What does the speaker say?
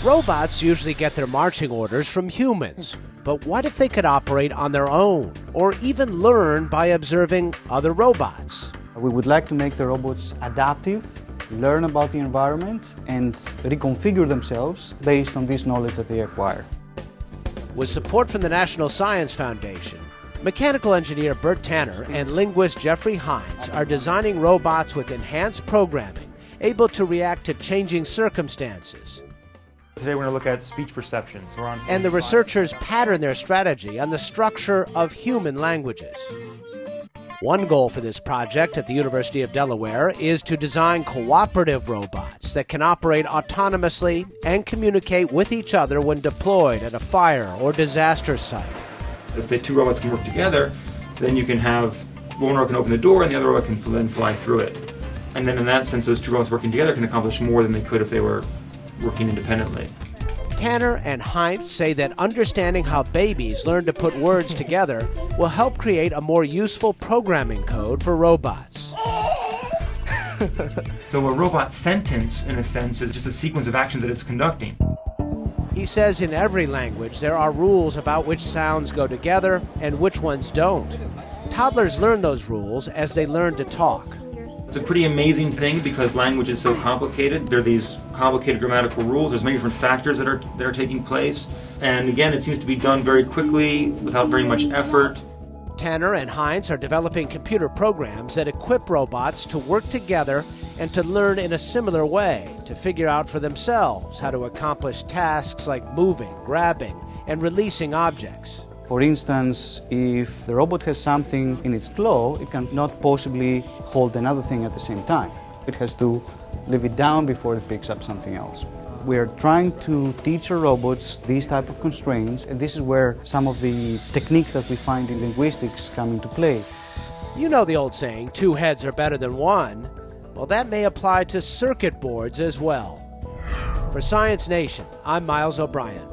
Robots usually get their marching orders from humans, but what if they could operate on their own, or even learn by observing other robots? We would like to make the robots adaptive, learn about the environment, and reconfigure themselves based on this knowledge that they acquire. With support from the National Science Foundation, mechanical engineer Bert Tanner and linguist Jeffrey Hines are designing robots with enhanced programming, able to react to changing circumstances. Today we're going to look at speech perception. And the researchers pattern their strategy on the structure of human languages. One goal for this project at the University of Delaware is to design cooperative robots that can operate autonomously and communicate with each other when deployed at a fire or disaster site. If the two robots can work together, then you can have one robot can open the door and the other robot can then fly through it. And then in that sense, those two robots working together can accomplish more than they could if they were working independently. Tanner and Heinz say that understanding how babies learn to put words together will help create a more useful programming code for robots. So a robot sentence, in a sense, is just a sequence of actions that it's conducting. He says in every language there are rules about which sounds go together and which ones don't. Toddlers learn those rules as they learn to talk. It's a pretty amazing thing because language is so complicated. There are these complicated grammatical rules. There's many different factors that are taking place. And again, it seems to be done very quickly without very much effort. Tanner and Heinz are developing computer programs that equip robots to work together and to learn in a similar way, to figure out for themselves how to accomplish tasks like moving, grabbing, and releasing objects. For instance, if the robot has something in its claw, it cannot possibly hold another thing at the same time. It has to leave it down before it picks up something else. We are trying to teach our robots these type of constraints, and this is where some of the techniques that we find in linguistics come into play. You know the old saying, 2 heads are better than 1. Well, that may apply to circuit boards as well. For Science Nation, I'm Miles O'Brien.